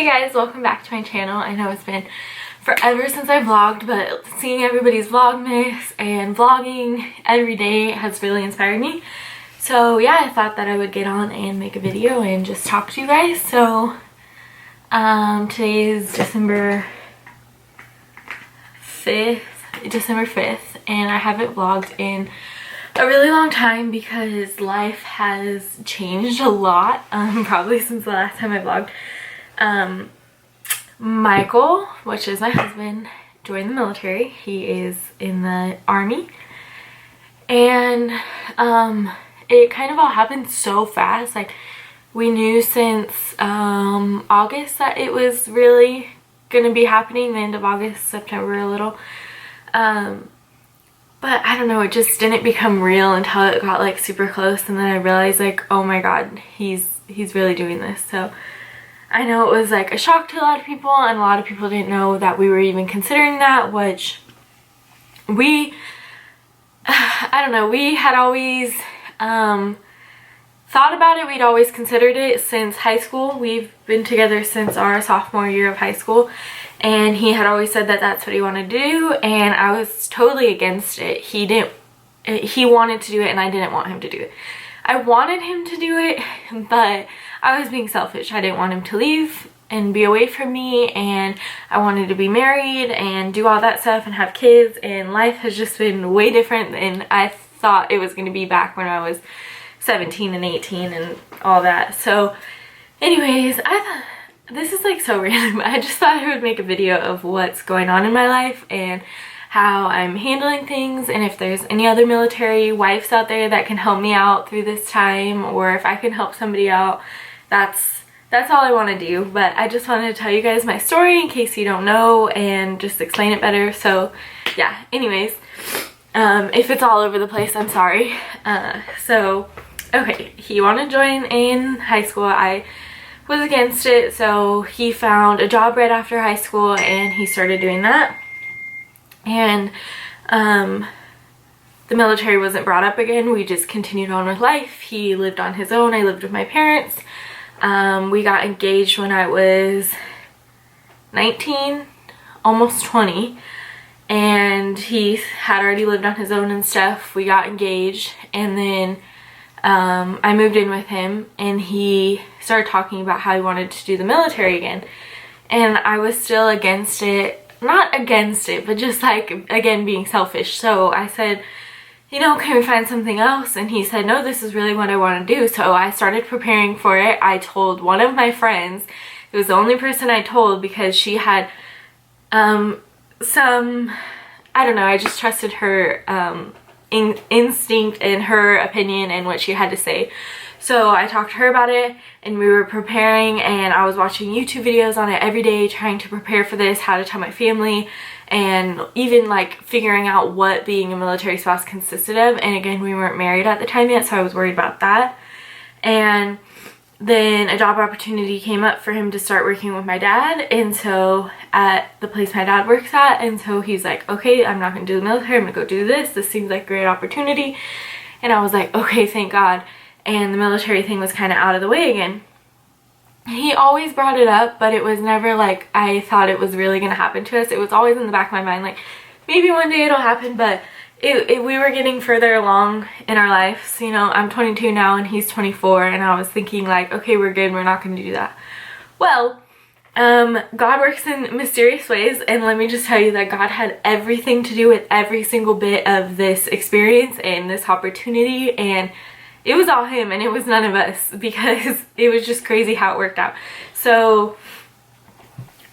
Hey guys, welcome back to my channel. I know it's been forever since I vlogged, but seeing everybody's vlogmas and vlogging every day has really inspired me. So yeah, I thought that I would get on and make a video and just talk to you guys. So today is December 5th, and I haven't vlogged in a really long time because life has changed a lot, probably since the last time I vlogged. Michael, which is my husband, joined the military. He is in the army, and it kind of all happened so fast. Like, we knew since August that it was really gonna be happening, the end of August, September a little, but I don't know, it just didn't become real until it got like super close, and then I realized like, oh my god, he's really doing this. So I know it was like a shock to a lot of people, and a lot of people didn't know that we were even considering that, which we, I don't know, we had always thought about it. We'd always considered it since high school. We've been together since our sophomore year of high school, and he had always said that that's what he wanted to do, and I was totally against it. He wanted to do it, and I didn't want him to do it. I wanted him to do it, but I was being selfish. I didn't want him to leave and be away from me, and I wanted to be married and do all that stuff and have kids, and life has just been way different than I thought it was going to be back when I was 17 and 18 and all that. So anyways, I thought this is like so random. I just thought I would make a video of what's going on in my life and how I'm handling things, and if there's any other military wives out there that can help me out through this time, or if I can help somebody out. That's all I want to do. But I just wanted to tell you guys my story in case you don't know, and just explain it better. So yeah, anyways, if it's all over the place, I'm sorry. So okay, he wanted to join in high school. I was against it, so he found a job right after high school and he started doing that. And the military wasn't brought up again. We just continued on with life. He lived on his own. I lived with my parents. We got engaged when I was 19, almost 20, and he had already lived on his own and stuff. We got engaged, and then I moved in with him, and he started talking about how he wanted to do the military again, and I was still against it. Not against it, but just like, again, being selfish. So I said, you know, can we find something else? And he said, no, this is really what I want to do. So I started preparing for it. I told one of my friends. It was the only person I told because she had some, I don't know, I just trusted her instinct and her opinion and what she had to say. So I talked to her about it, and we were preparing, and I was watching YouTube videos on it every day, trying to prepare for this, how to tell my family, and even like figuring out what being a military spouse consisted of. And again, we weren't married at the time yet, so I was worried about that. And then a job opportunity came up for him to start working with my dad, and so at the place my dad works at, and so he's like, okay, I'm not gonna do the military, I'm gonna go do this seems like a great opportunity. And I was like, okay, thank God. And the military thing was kind of out of the way again. He always brought it up, but it was never like I thought it was really gonna happen to us. It was always in the back of my mind, like maybe one day it'll happen, but we were getting further along in our lives. You know, I'm 22 now and he's 24, and I was thinking like, okay, we're good, we're not gonna do that. Well, God works in mysterious ways, and let me just tell you that God had everything to do with every single bit of this experience and this opportunity, and it was all him and it was none of us, because it was just crazy how it worked out. So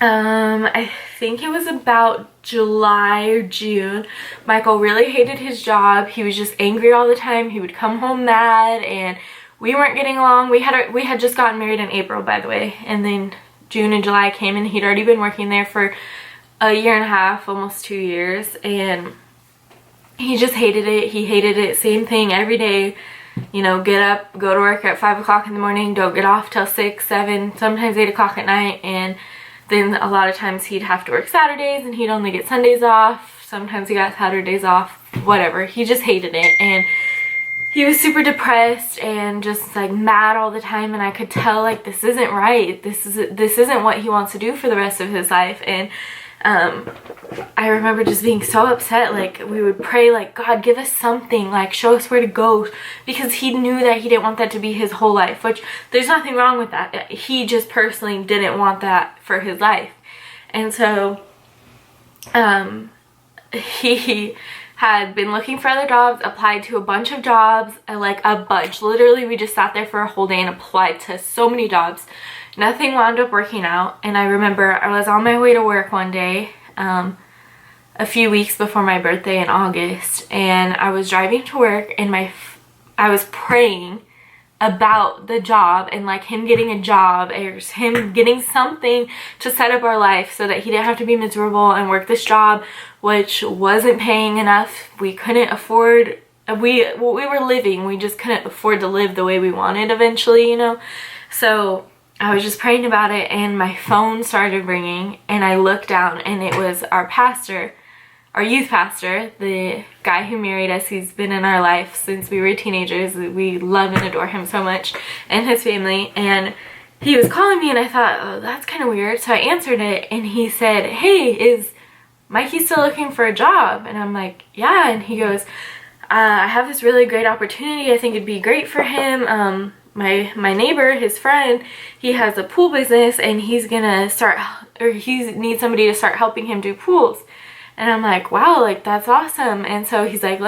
I think it was about July or June, Michael really hated his job. He was just angry all the time. He would come home mad, and we weren't getting along. We had just gotten married in April, by the way, and then June and July came, and he'd already been working there for a year and a half, almost 2 years, and he just hated it. He hated it. Same thing every day. You know, get up, go to work at 5 o'clock in the morning, don't get off till 6, 7, sometimes 8 o'clock at night, and then a lot of times he'd have to work Saturdays and he'd only get Sundays off. Sometimes he got Saturdays off, whatever. He just hated it, and he was super depressed and just like mad all the time, and I could tell like this isn't right. This isn't what he wants to do for the rest of his life. And I remember just being so upset. Like, we would pray like, God, give us something, like show us where to go, because he knew that he didn't want that to be his whole life, which there's nothing wrong with that. He just personally didn't want that for his life. And so he had been looking for other jobs, applied to a bunch of jobs, like a bunch. Literally, we just sat there for a whole day and applied to so many jobs. Nothing wound up working out. And I remember I was on my way to work one day, a few weeks before my birthday in August, and I was driving to work, and I was praying about the job and like him getting a job, or him getting something to set up our life so that he didn't have to be miserable and work this job which wasn't paying enough. We couldn't afford, we were living, we just couldn't afford to live the way we wanted eventually, you know. So I was just praying about it, and my phone started ringing, and I looked down, and it was our pastor, our youth pastor, the guy who married us. He's been in our life since we were teenagers. We love and adore him so much, and his family. And he was calling me, and I thought, oh, that's kind of weird. So I answered it, and he said, hey, is Mikey still looking for a job? And I'm like, yeah. And he goes, I have this really great opportunity. I think it'd be great for him. My neighbor, his friend, he has a pool business, and he's gonna start, or he needs somebody to start helping him do pools. And I'm like, wow, like that's awesome. And so he's like,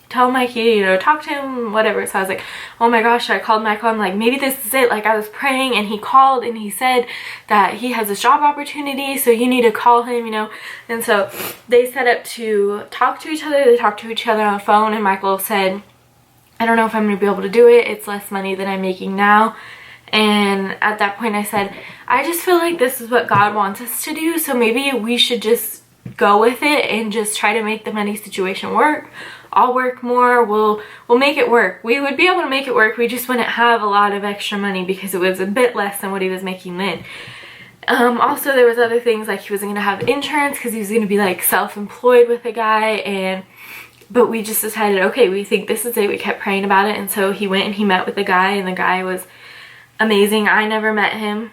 tell Mikey, you know, talk to him, whatever. So I was like, oh my gosh. I called Michael. I'm like, maybe this is it. Like, I was praying, and he called, and he said that he has this job opportunity, so you need to call him, you know. And so they set up to talk to each other. They talked to each other on the phone, and Michael said, I don't know if I'm going to be able to do it. It's less money than I'm making now. And at that point I said, I just feel like this is what God wants us to do, so maybe we should just go with it and just try to make the money situation work. I'll work more, we'll make it work. We would be able to make it work, we just wouldn't have a lot of extra money because it was a bit less than what he was making then. Also, there was other things, like he wasn't going to have insurance because he was going to be like self-employed with a guy, but we just decided, okay, we think this is it. We kept praying about it, and so he went and he met with the guy, and the guy was amazing. I never met him,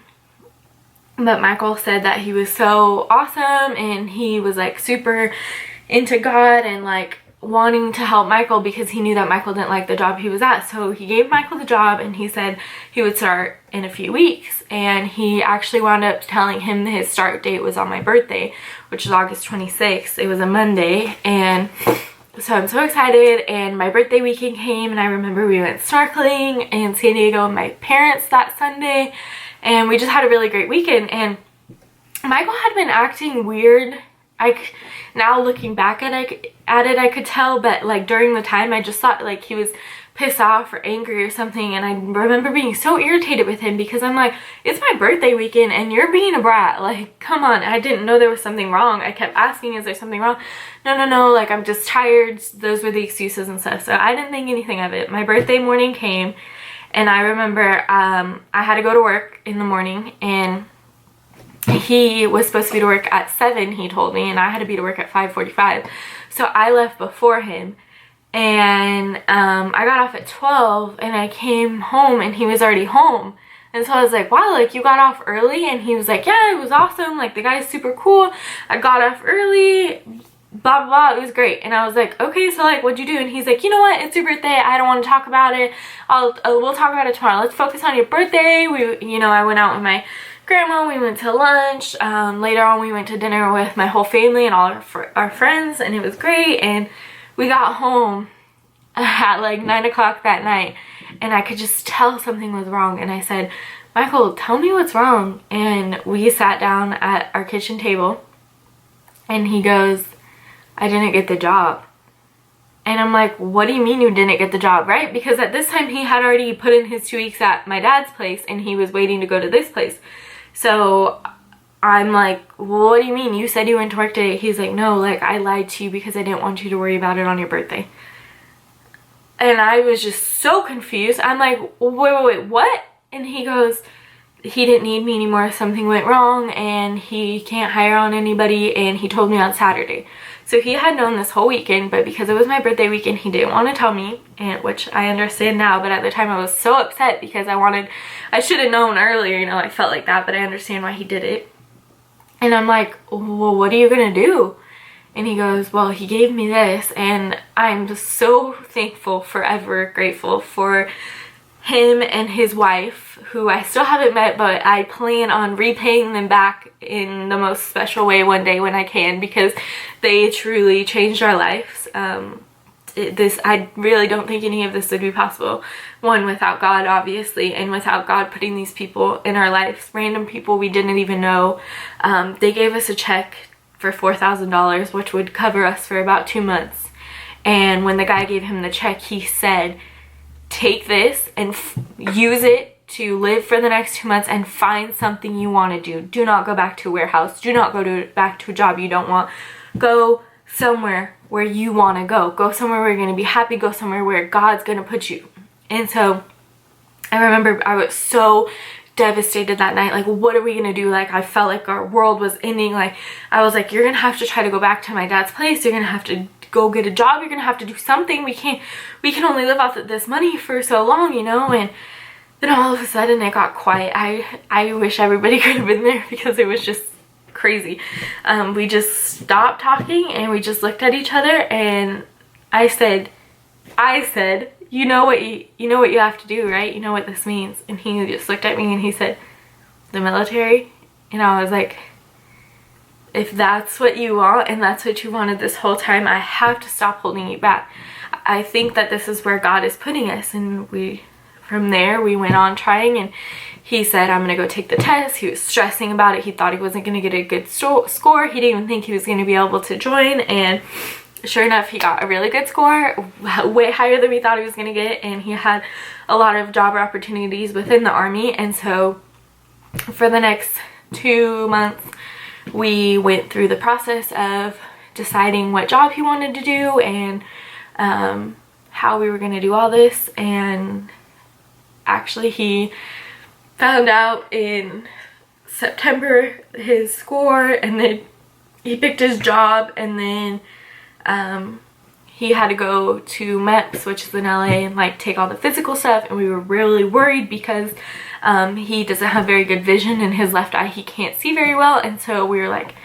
but Michael said that he was so awesome, and he was like super into God and like wanting to help Michael because he knew that Michael didn't like the job he was at. So he gave Michael the job, and he said he would start in a few weeks, and he actually wound up telling him his start date was on my birthday, which is August 26th. It was a Monday, and so I'm so excited, and my birthday weekend came, and I remember we went snorkeling in San Diego with my parents that Sunday, and we just had a really great weekend. And Michael had been acting weird. Now looking back at it, I could tell, but like during the time I just thought like he was pissed off or angry or something, and I remember being so irritated with him because I'm like, it's my birthday weekend and you're being a brat, like come on. I didn't know there was something wrong. I kept asking, is there something wrong? No, like I'm just tired. Those were the excuses and stuff. So I didn't think anything of it. My birthday morning came, and I remember I had to go to work in the morning, and he was supposed to be to work at 7, he told me, and I had to be to work at 5:45. So I left before him, and I got off at 12, and I came home and he was already home. And so I was like, wow, like you got off early? And he was like, yeah, it was awesome, like the guy's super cool, I got off early, blah blah blah, it was great. And I was like, okay, so like what'd you do? And he's like, you know what, it's your birthday, I don't want to talk about it, we'll talk about it tomorrow, let's focus on your birthday. I went out with my grandma, we went to lunch, later on we went to dinner with my whole family and all our friends, and it was great. And we got home at like 9 o'clock that night, and I could just tell something was wrong, and I said, Michael, tell me what's wrong. And we sat down at our kitchen table, and he goes, I didn't get the job. And I'm like, what do you mean you didn't get the job, right? Because at this time he had already put in his 2 weeks at my dad's place, and he was waiting to go to this place. So I'm like, well, what do you mean? You said you went to work today. He's like, no, like I lied to you because I didn't want you to worry about it on your birthday. And I was just so confused. I'm like, wait, what? And he goes, he didn't need me anymore. Something went wrong, and he can't hire on anybody, and he told me on Saturday. So he had known this whole weekend, but because it was my birthday weekend, he didn't want to tell me, and which I understand now, but at the time I was so upset because I should have known earlier, you know, I felt like that, but I understand why he did it. And I'm like, well, what are you gonna do? And he goes, well, he gave me this, and I'm just so thankful, forever grateful for him and his wife, who I still haven't met, but I plan on repaying them back in the most special way one day when I can, because they truly changed our lives. I really don't think any of this would be possible. One, without God, obviously, and without God putting these people in our lives, random people we didn't even know. They gave us a check for $4,000, which would cover us for about 2 months. And when the guy gave him the check, he said, take this and use it to live for the next 2 months and find something you want to do. Do not go back to a warehouse. Do not go back to a job you don't want. Go somewhere where you want to go. Go somewhere where you're going to be happy. Go somewhere where God's going to put you. And so I remember I was so devastated that night. Like, what are we going to do? Like, I felt like our world was ending. Like, I was like, you're going to have to try to go back to my dad's place. You're going to have to go get a job. You're going to have to do something. We can only live off of this money for so long, you know? And then all of a sudden it got quiet. I wish everybody could have been there because it was just crazy. We just stopped talking and we just looked at each other, and I said, you know what you have to do, right? You know what this means. And he just looked at me and he said, the military. And I was like, if that's what you want and that's what you wanted this whole time, I have to stop holding you back. I think that this is where God is putting us. And from there we went on trying, and he said, I'm gonna go take the test. He was stressing about it. He thought he wasn't gonna get a good score. He didn't even think he was gonna be able to join, and sure enough, he got a really good score, way higher than we thought he was gonna get, and he had a lot of job opportunities within the Army. And so for the next 2 months we went through the process of deciding what job he wanted to do and how we were going to do all this. And actually he found out in September his score, and then he picked his job, and then he had to go to MEPS, which is in LA, and like take all the physical stuff. And we were really worried because he doesn't have very good vision in his left eye. He can't see very well, and so we were like,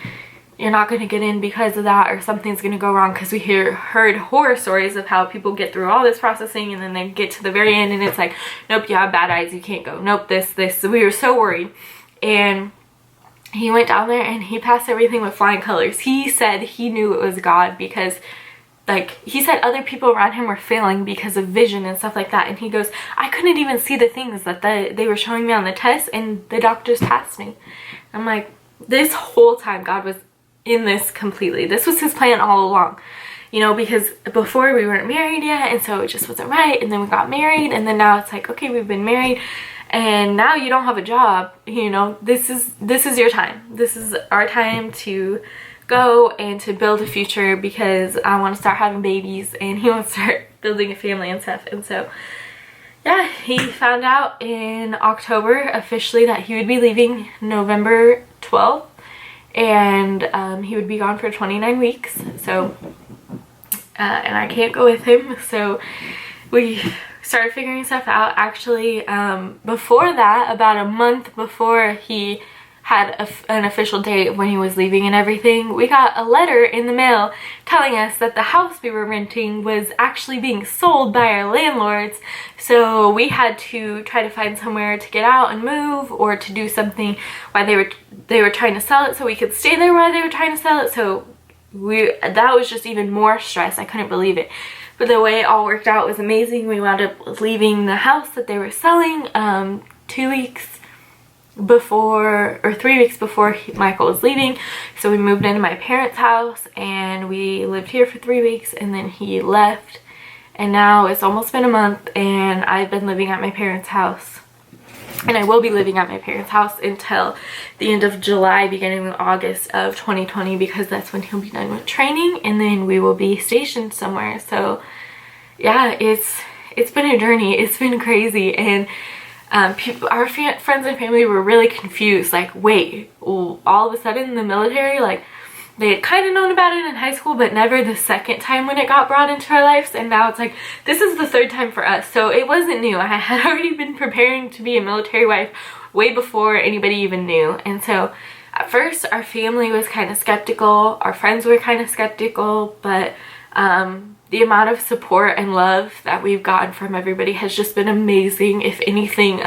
you're not going to get in because of that, or something's going to go wrong, because we heard horror stories of how people get through all this processing and then they get to the very end and it's like, nope, you have bad eyes, you can't go, nope, this. So we were so worried. And he went down there and he passed everything with flying colors. He said he knew it was God because, like, he said other people around him were failing because of vision and stuff like that. And he goes, I couldn't even see the things that they were showing me on the test, and the doctors passed me. I'm like, this whole time God was in this completely. This was his plan all along, you know, because before we weren't married yet, and so it just wasn't right. And then we got married, and then now it's like, okay, we've been married and now you don't have a job, you know, this is your time. This is our time to go and to build a future, because I want to start having babies and he wants to start building a family and stuff. And so yeah, he found out in October officially that he would be leaving November 12th, and he would be gone for 29 weeks. So and I can't go with him, so we started figuring stuff out. Actually, before that, about a month before he had an official date when he was leaving and everything, we got a letter in the mail telling us that the house we were renting was actually being sold by our landlords. So we had to try to find somewhere to get out and move, or to do something while they were trying to sell it, so we could stay there while they were trying to sell it. So that was just even more stress. I couldn't believe it. But the way it all worked out was amazing. We wound up leaving the house that they were selling 2 weeks before, or 3 weeks before Michael was leaving. So we moved into my parents' house and we lived here for 3 weeks, and then he left. And now it's almost been a month and I've been living at my parents' house. And I will be living at my parents' house until the end of July, beginning of August of 2020, because that's when he'll be done with training, and then we will be stationed somewhere. So yeah, it's been a journey. It's been crazy. And our friends and family were really confused, like, wait, all of a sudden the military, like, they had kind of known about it in high school, but never the second time when it got brought into our lives. And now it's like, this is the third time for us. So it wasn't new. I had already been preparing to be a military wife way before anybody even knew. And so at first our family was kind of skeptical, our friends were kind of skeptical, but the amount of support and love that we've gotten from everybody has just been amazing. If anything,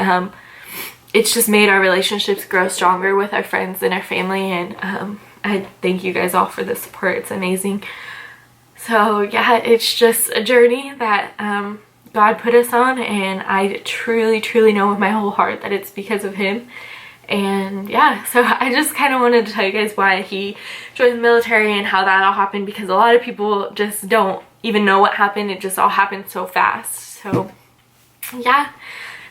it's just made our relationships grow stronger with our friends and our family, and I thank you guys all for the support. It's amazing. So yeah, it's just a journey that God put us on, and I truly know with my whole heart that it's because of him. And yeah, so I just kind of wanted to tell you guys why he joined the military and how that all happened, because a lot of people just don't even know what happened. It just all happened so fast. So yeah,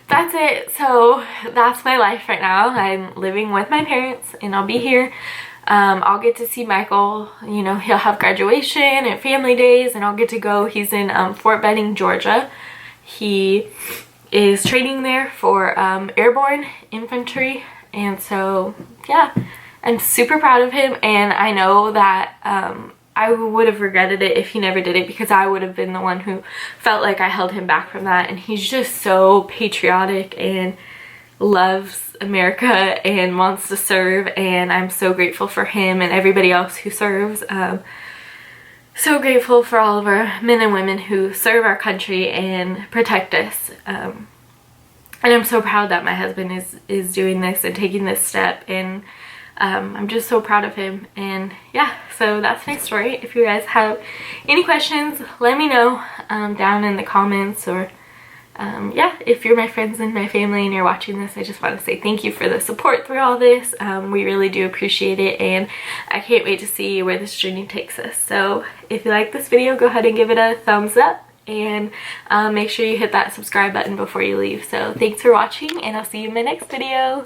that's it. So that's my life right now. I'm living with my parents, and I'll be here. I'll get to see Michael, you know, he'll have graduation and family days, and I'll get to go. He's in Fort Benning, Georgia. He is training there for airborne infantry, and so yeah, I'm super proud of him. And I know that I would have regretted it if he never did it, because I would have been the one who felt like I held him back from that. And he's just so patriotic and loves America and wants to serve, and I'm so grateful for him and everybody else who serves. So grateful for all of our men and women who serve our country and protect us. And I'm so proud that my husband is doing this and taking this step, and I'm just so proud of him. And yeah, so that's my story. If you guys have any questions, let me know down in the comments, or yeah, if you're my friends and my family and you're watching this, I just want to say thank you for the support through all this. We really do appreciate it, and I can't wait to see where this journey takes us. So if you like this video, go ahead and give it a thumbs up, and make sure you hit that subscribe button before you leave. So thanks for watching, and I'll see you in my next video.